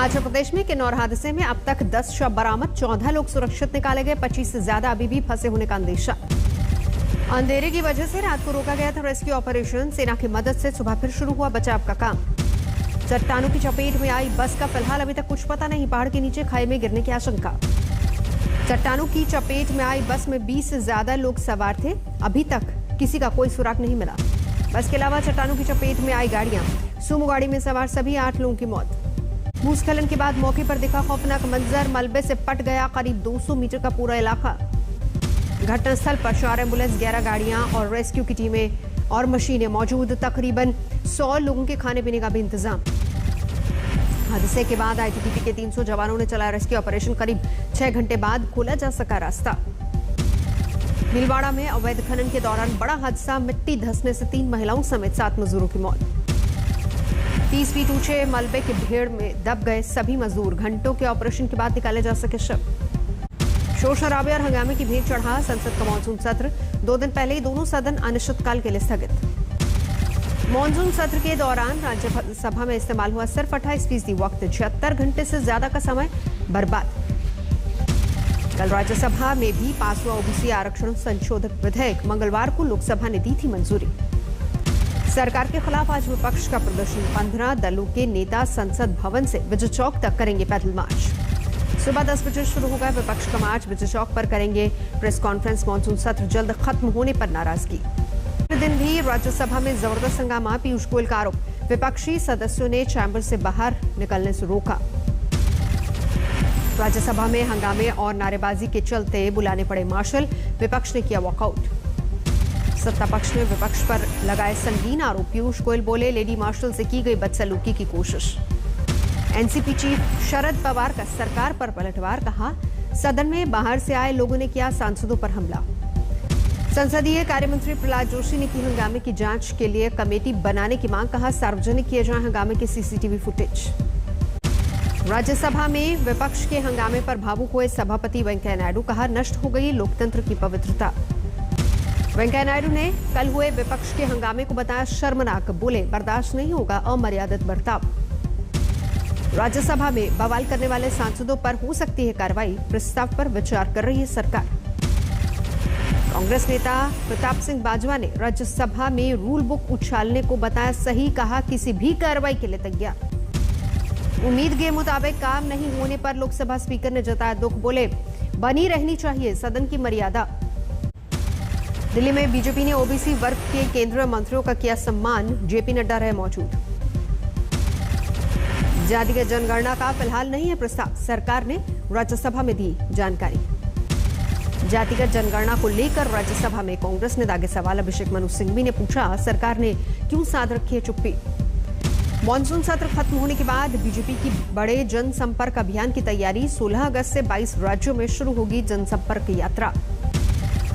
हिमाचल प्रदेश में किन्नौर हादसे में अब तक 10 शव बरामद, 14 लोग सुरक्षित निकाले गए, 25 से ज्यादा अभी भी फंसे होने का अंदेशा। अंधेरे की वजह से रात को रोका गया था रेस्क्यू ऑपरेशन, सेना की मदद से सुबह फिर शुरू हुआ बचाव का काम। चट्टानों की चपेट में आई बस का फिलहाल अभी तक कुछ पता नहीं, पहाड़ के नीचे खाई में गिरने की आशंका। चट्टानों की चपेट में आई बस में 20 से ज्यादा लोग सवार थे, अभी तक किसी का कोई सुराग नहीं मिला। बस के अलावा चट्टानों की चपेट में आई गाड़ियां, सुमो गाड़ी में सवार सभी 8 लोगों की मौत। भूस्खलन के बाद मौके पर दिखा खौफनाक मंजर, मलबे से पट गया करीब 200 मीटर का पूरा इलाका। घटनास्थल पर 4 एम्बुलेंस, 11 गाड़ियां और रेस्क्यू की टीमें और मशीनें मौजूद, तकरीबन 100 लोगों के खाने पीने का भी इंतजाम। हादसे के बाद आईटीबीपी के 300 जवानों ने चलाया रेस्क्यू ऑपरेशन, करीब 6 घंटे बाद खोला जा सका रास्ता। भीलवाड़ा में अवैध खनन के दौरान बड़ा हादसा, मिट्टी धंसने से 3 महिलाओं समेत 7 मजदूरों की मौत। 30 फीट ऊंचे मलबे के ढेर में दब गए सभी मजदूर, घंटों के ऑपरेशन के बाद निकाले जा सके शव। शोर शराबे और हंगामे की भीड़ चढ़ा संसद का मानसून सत्र, 2 दिन पहले ही दोनों सदन अनिश्चितकाल के लिए स्थगित। मानसून सत्र के दौरान राज्यसभा में इस्तेमाल हुआ सिर्फ 28% वक्त, 76 घंटे से ज्यादा का समय बर्बाद। कल राज्यसभा में भी पास हुआ ओबीसी आरक्षण संशोधन विधेयक, मंगलवार को लोकसभा ने दी थी मंजूरी। सरकार के खिलाफ आज विपक्ष का प्रदर्शन, 15 दलों के नेता संसद भवन से विजय चौक तक करेंगे पैदल मार्च। सुबह 10 बजे शुरू होगा विपक्ष का मार्च, विजय चौक पर करेंगे प्रेस कॉन्फ्रेंस। मानसून सत्र जल्द खत्म होने पर नाराजगी। दिन भी राज्यसभा में जबरदस्त हंगामा, पीयूष गोयल का आरोप, विपक्षी सदस्यों ने चैम्बर से बाहर निकलने से रोका। राज्यसभा में हंगामे और नारेबाजी के चलते बुलाने पड़े मार्शल, विपक्ष ने किया वॉकआउट। सत्ता पक्ष ने विपक्ष पर लगाए संगीन आरोप, पीयूष गोयल बोले लेडी मार्शल से की गई बदसलूकी की कोशिश। एनसीपी चीफ शरद पवार का सरकार पर पलटवार, कहा सदन में बाहर से आए लोगों ने किया सांसदों पर हमला। संसदीय कार्यमंत्री प्रहलाद जोशी ने की हंगामे की जांच के लिए कमेटी बनाने की मांग, कहा सार्वजनिक किए जाए हंगामे के सीसीटीवी फुटेज। राज्यसभा में विपक्ष के हंगामे पर भावुक हुए सभापति वेंकैया नायडू, कहा नष्ट हो गई लोकतंत्र की पवित्रता। वेंकैया नायडू ने कल हुए विपक्ष के हंगामे को बताया शर्मनाक, बोले बर्दाश्त नहीं होगा अमर्यादित बर्ताव। राज्यसभा में बवाल करने वाले सांसदों पर हो सकती है कार्रवाई, प्रस्ताव पर विचार कर रही है सरकार। कांग्रेस नेता प्रताप सिंह बाजवा ने राज्यसभा में रूल बुक उछालने को बताया सही, कहा किसी भी कार्रवाई के लिए तैयार। उम्मीद के मुताबिक काम नहीं होने पर लोकसभा स्पीकर ने जताया दुख, बोले बनी रहनी चाहिए सदन की मर्यादा। दिल्ली में बीजेपी ने ओबीसी वर्ग के केंद्रीय मंत्रियों का किया सम्मान, जेपी नड्डा रहे मौजूद। जातिगत जनगणना का फिलहाल नहीं है प्रस्ताव, सरकार ने राज्यसभा में दी जानकारी। जातिगत जनगणना को लेकर राज्यसभा में कांग्रेस ने दागे सवाल, अभिषेक मनु सिंघवी ने पूछा सरकार ने क्यों साध रखी है चुप्पी। मानसून सत्र खत्म होने के बाद बीजेपी की बड़े जनसंपर्क अभियान की तैयारी, 16 अगस्त से 22 राज्यों में शुरू होगी जनसंपर्क यात्रा।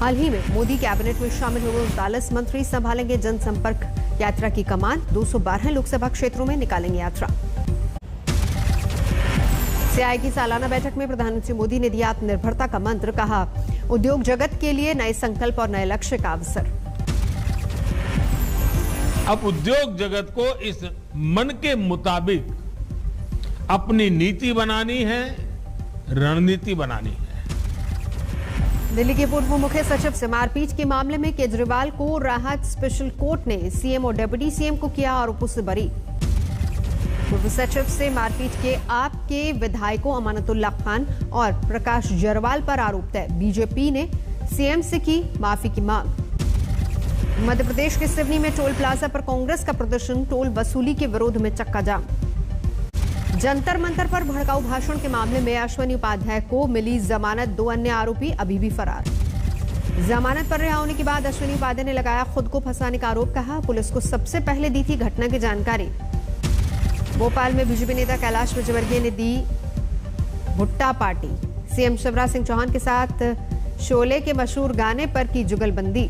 हाल ही में मोदी कैबिनेट में शामिल हुए 39 मंत्री संभालेंगे जनसंपर्क यात्रा की कमान, 212 लोकसभा क्षेत्रों में निकालेंगे यात्रा। सीआई की सालाना बैठक में प्रधानमंत्री मोदी ने दिया आत्मनिर्भरता का मंत्र, कहा उद्योग जगत के लिए नए संकल्प और नए लक्ष्य का अवसर। अब उद्योग जगत को इस मन के मुताबिक अपनी नीति बनानी है, रणनीति बनानी है। दिल्ली के पूर्व मुख्य सचिव से मारपीट के मामले में केजरीवाल को राहत, स्पेशल कोर्ट ने सीएम और डिप्टी सीएम को किया आरोपों से बरी। पूर्व सचिव से मारपीट के आपके विधायकों अमानतुल्लाह खान और प्रकाश जरवाल पर आरोप तय, बीजेपी ने सीएम से की माफी की मांग। मध्य प्रदेश के सिवनी में टोल प्लाजा पर कांग्रेस का प्रदर्शन, टोल वसूली के विरोध में चक्का जाम। जंतर मंतर पर भड़काऊ भाषण के मामले में अश्विनी उपाध्याय को मिली जमानत, 2 अन्य आरोपी अभी भी फरार। जमानत पर रिहा होने के बाद अश्विनी उपाध्याय ने लगाया खुद को फंसाने का आरोप, कहा पुलिस को सबसे पहले दी थी घटना की जानकारी। भोपाल में बीजेपी नेता कैलाश विजयवर्गीय ने दी भुट्टा पार्टी, सीएम शिवराज सिंह चौहान के साथ शोले के मशहूर गाने पर की जुगलबंदी।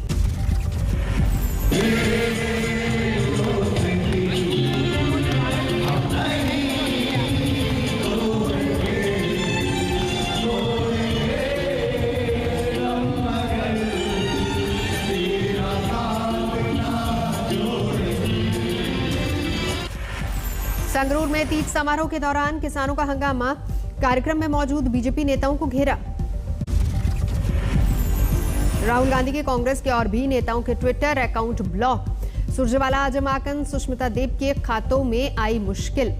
संगरूर में तीज समारोह के दौरान किसानों का हंगामा, कार्यक्रम में मौजूद बीजेपी नेताओं को घेरा। राहुल गांधी के कांग्रेस के और भी नेताओं के ट्विटर अकाउंट ब्लॉक। सुरजेवाला, आजम आकन, सुष्मिता देव के खातों में आई मुश्किल।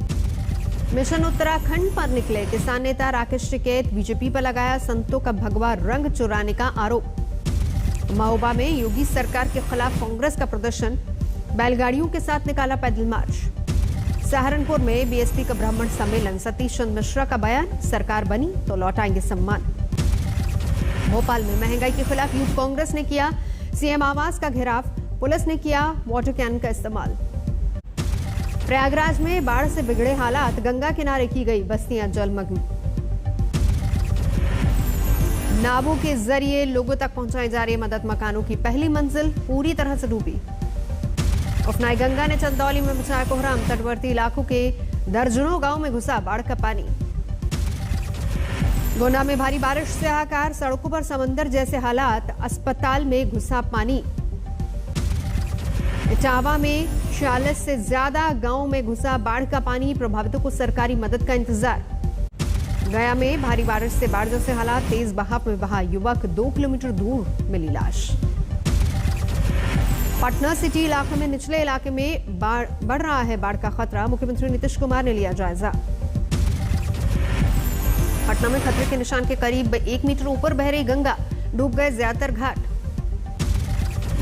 मिशन उत्तराखंड पर निकले किसान नेता राकेश टिकैत, बीजेपी पर लगाया संतों का भगवा रंग चुराने का आरोप। महोबा में योगी सरकार के खिलाफ कांग्रेस का प्रदर्शन, बैलगाड़ियों के साथ निकाला पैदल मार्च। सहारनपुर में बीएसपी का ब्राह्मण सम्मेलन, सतीश चंद्र मिश्रा का बयान, सरकार बनी तो लौटाएंगे सम्मान। भोपाल में महंगाई के खिलाफ यूथ कांग्रेस ने किया सीएम आवास का घेराव, पुलिस ने किया वाटर कैन का इस्तेमाल। प्रयागराज में बाढ़ से बिगड़े हालात, गंगा किनारे की गई बस्तियां जलमग्न। नावों के जरिए लोगों तक पहुंचाई जा रही मदद, मकानों की पहली मंजिल पूरी तरह से डूबी। उफनाई गंगा ने चंदौली में मचाया कोहराम, तटवर्ती इलाकों के दर्जनों गांव में घुसा बाढ़ का पानी। गोंडा में भारी बारिश से हाहाकार, सड़कों पर समंदर जैसे हालात, अस्पताल में घुसा पानी। इटावा में 46 से ज्यादा गांवों में घुसा बाढ़ का पानी, प्रभावितों को सरकारी मदद का इंतजार। गया में भारी बारिश से बाढ़ जैसे हालात, तेज बहाव में बहा युवक, 2 किलोमीटर दूर मिली लाश। पटना सिटी इलाके में निचले इलाके में बढ़ रहा है बाढ़ का खतरा, मुख्यमंत्री नीतीश कुमार ने लिया जायजा। पटना में खतरे के निशान के करीब 1 मीटर ऊपर बह रही गंगा, डूब गए ज्यादातर घाट।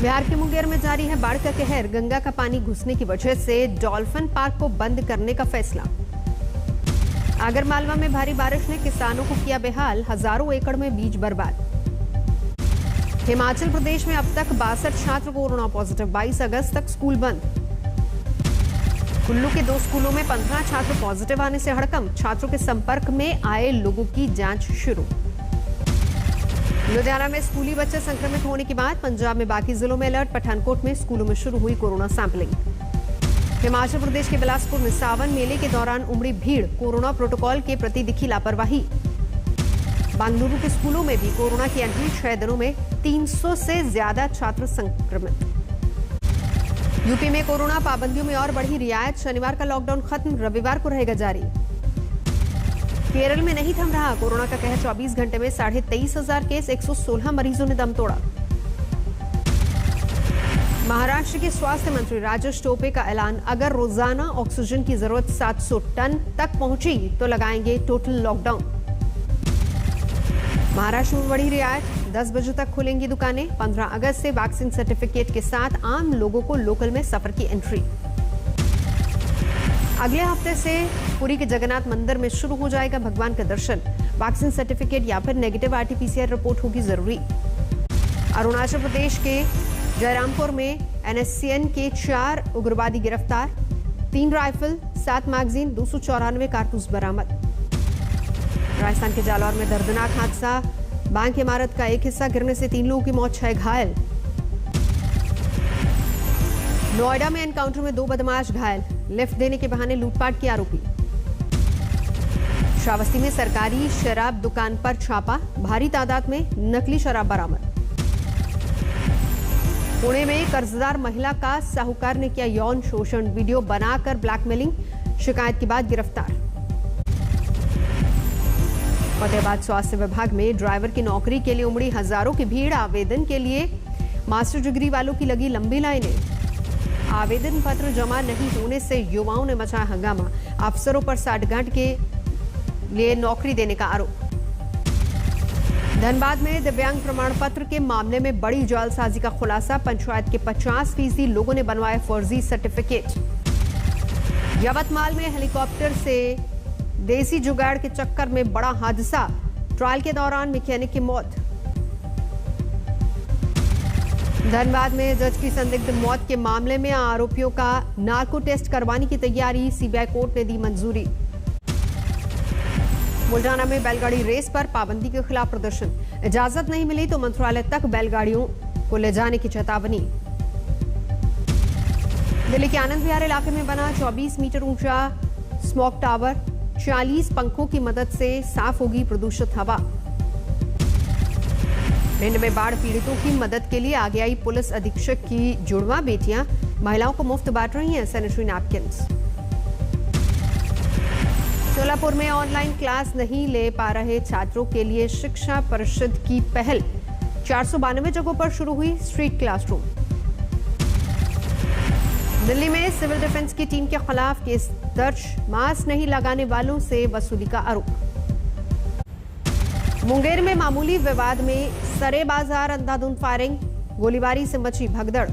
बिहार के मुंगेर में जारी है बाढ़ का कहर, गंगा का पानी घुसने की वजह से डॉल्फिन पार्क को बंद करने का फैसला। आगरमालवा में भारी बारिश ने किसानों को किया बेहाल, हजारों एकड़ में बीज बर्बाद। हिमाचल प्रदेश में अब तक 62 छात्र कोरोना पॉजिटिव, 22 अगस्त तक स्कूल बंद। कुल्लू के 2 स्कूलों में 15 छात्र पॉजिटिव आने से हड़कंप, छात्रों के संपर्क में आए लोगों की जांच शुरू। लुधियाना में स्कूली बच्चे संक्रमित होने के बाद पंजाब में बाकी जिलों में अलर्ट, पठानकोट में स्कूलों में शुरू हुई कोरोना सैंपलिंग। हिमाचल प्रदेश के बिलासपुर में सावन मेले के दौरान उमड़ी भीड़, कोरोना प्रोटोकॉल के प्रति दिखी लापरवाही। बेंगलुरु के स्कूलों में भी कोरोना की एंट्री, 6 दिनों में 300 से ज्यादा छात्र संक्रमित। यूपी में कोरोना पाबंदियों में और बढ़ी रियायत, शनिवार का लॉकडाउन खत्म, रविवार को रहेगा जारी। केरल में नहीं थम रहा कोरोना का कहर, 24 घंटे में 23,500 केस, 116 मरीजों ने दम तोड़ा। महाराष्ट्र के स्वास्थ्य मंत्री राजेश टोपे का ऐलान, अगर रोजाना ऑक्सीजन की जरूरत 700 टन तक पहुंची तो लगाएंगे टोटल लॉकडाउन। महाराष्ट्र में बढ़ी रियायत, 10 बजे तक खुलेंगी दुकानें, 15 अगस्त से वैक्सीन सर्टिफिकेट के साथ आम लोगों को लोकल में सफर की एंट्री। अगले हफ्ते से पुरी के जगन्नाथ मंदिर में शुरू हो जाएगा भगवान का दर्शन, वैक्सीन सर्टिफिकेट या फिर नेगेटिव आरटीपीसीआर रिपोर्ट होगी जरूरी। अरुणाचल प्रदेश के जयरामपुर में एनएससीएन के 4 उग्रवादी गिरफ्तार, 3 राइफल, 7 मैगजीन, 294 कारतूस बरामद। राजस्थान के जालौर में दर्दनाक हादसा, बैंक इमारत का एक हिस्सा गिरने से 3 लोगों की मौत, 6 घायल। नोएडा में एनकाउंटर में 2 बदमाश घायल, लिफ्ट देने के बहाने लूटपाट के आरोपी। श्रावस्ती में सरकारी शराब दुकान पर छापा, भारी तादाद में नकली शराब बरामद। पुणे में कर्जदार महिला का साहूकार ने किया यौन शोषण, वीडियो बनाकर ब्लैकमेलिंग, शिकायत के बाद गिरफ्तार। फतेहाबाद स्वास्थ्य विभाग में ड्राइवर की नौकरी के लिए उमड़ी हजारों की भीड़, आवेदन के लिए मास्टर डिग्री वालों की लगी लंबी लाइनें। आवेदन पत्र जमा नहीं होने से युवाओं ने मचाया हंगामा, अफसरों पर साठगांठ के लिए नौकरी देने का आरोप। धनबाद में दिव्यांग प्रमाण पत्र के मामले में बड़ी जालसाजी का खुलासा, पंचायत के 50% लोगों ने बनवाए फर्जी सर्टिफिकेट। यवतमाल में हेलीकॉप्टर से देसी जुगाड़ के चक्कर में बड़ा हादसा, ट्रायल के दौरान मैकेनिक की मौत। धनबाद में जज की संदिग्ध मौत के मामले में आरोपियों का नार्को टेस्ट करवाने की तैयारी, सीबीआई कोर्ट ने दी मंजूरी। बुल्ढाना में बैलगाड़ी रेस पर पाबंदी के खिलाफ प्रदर्शन, इजाजत नहीं मिली तो मंत्रालय तक बैलगाड़ियों को ले जाने की चेतावनी। दिल्ली के आनंद विहार इलाके में बना 24 मीटर ऊंचा स्मॉग टावर, 40 पंखों की मदद से साफ होगी प्रदूषित हवा। भिंड में बाढ़ पीड़ितों की मदद के लिए आगे आई पुलिस अधीक्षक की जुड़वा बेटियां, महिलाओं को मुफ्त बांट रही हैं सैनिटरी नैपकिन्स। सोलापुर में ऑनलाइन क्लास नहीं ले पा रहे छात्रों के लिए शिक्षा परिषद की पहल। 492 जगहों पर शुरू हुई स्ट्रीट क्लासरूम। दिल्ली में सिविल डिफेंस की टीम के खिलाफ केस दर्ज, मास्क नहीं लगाने वालों से वसूली का आरोप। मुंगेर में मामूली विवाद में सरे बाजार अंधाधुंध फायरिंग, गोलीबारी से मची भगदड़।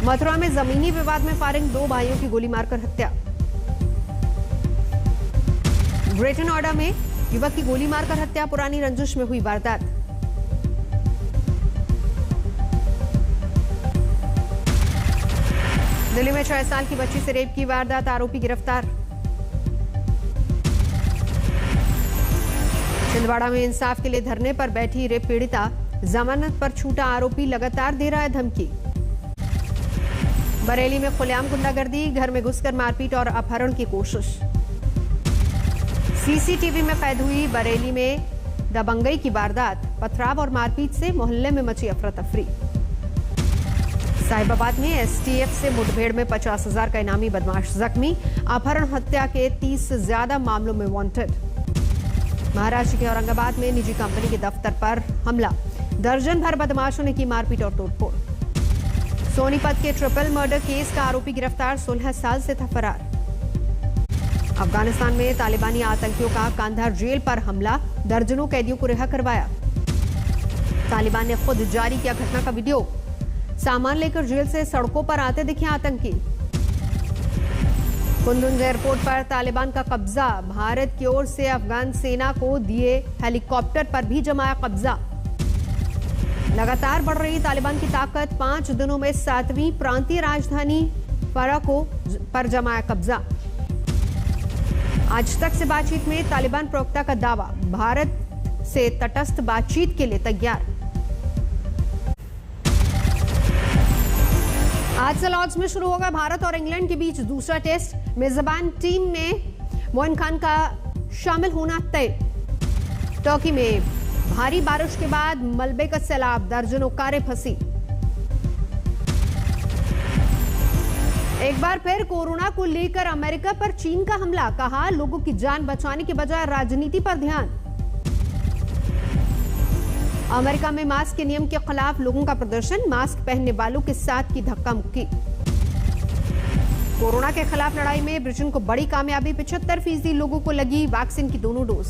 मथुरा में जमीनी विवाद में फायरिंग, 2 भाइयों की गोली मारकर हत्या। ग्रेटर नोएडा में युवक की गोली मारकर हत्या, पुरानी रंजिश में हुई वारदात। दिल्ली में 6 साल की बच्ची से रेप की वारदात, आरोपी गिरफ्तार। छिंदवाड़ा में इंसाफ के लिए धरने पर बैठी रेप पीड़िता, जमानत पर छूटा आरोपी लगातार दे रहा है धमकी। बरेली में खुलेआम गुंडागर्दी, घर में घुसकर मारपीट और अपहरण की कोशिश। सीसीटीवी में कैद हुई बरेली में दबंगई की वारदात, पथराव और मारपीट से मोहल्ले में मची अफरा तफरी। साहिबाबाद में एसटीएफ से मुठभेड़ में 50,000 का इनामी बदमाश जख्मी, अपहरण हत्या के 30 से ज्यादा मामलों में वांटेड। महाराष्ट्र के औरंगाबाद में निजी कंपनी के दफ्तर पर हमला, दर्जन भर बदमाशों ने की मारपीट और तोड़फोड़। सोनीपत के ट्रिपल मर्डर केस का आरोपी गिरफ्तार, 16 साल से था फरार। अफगानिस्तान में तालिबानी आतंकियों का कांधार जेल पर हमला, दर्जनों कैदियों को रिहा करवाया। तालिबान ने खुद जारी किया घटना का वीडियो, सामान लेकर जेल से सड़कों पर आते दिखे आतंकी। कुंदुज एयरपोर्ट पर तालिबान का कब्जा, भारत की ओर से अफगान सेना को दिए हेलीकॉप्टर पर भी जमाया कब्जा। लगातार बढ़ रही तालिबान की ताकत, 5 दिनों में 7वीं प्रांतीय राजधानी फराको पर जमाया कब्जा। आज तक से बातचीत में तालिबान प्रवक्ता का दावा, भारत से तटस्थ बातचीत के लिए तैयार। आज से लॉर्ड्स में शुरू होगा भारत और इंग्लैंड के बीच दूसरा टेस्ट। मेजबान टीम में मोइन खान का शामिल होना तय। टर्की में भारी बारिश के बाद मलबे का सैलाब, दर्जनों कारें फंसी। एक बार फिर कोरोना को लेकर अमेरिका पर चीन का हमला, कहा लोगों की जान बचाने के बजाय राजनीति पर ध्यान। अमेरिका में मास्क के नियम के खिलाफ लोगों का प्रदर्शन, मास्क पहनने वालों के साथ की धक्का मुक्की। कोरोना के खिलाफ लड़ाई में ब्रिटेन को बड़ी कामयाबी, 75% लोगों को लगी वैक्सीन की दोनों डोज।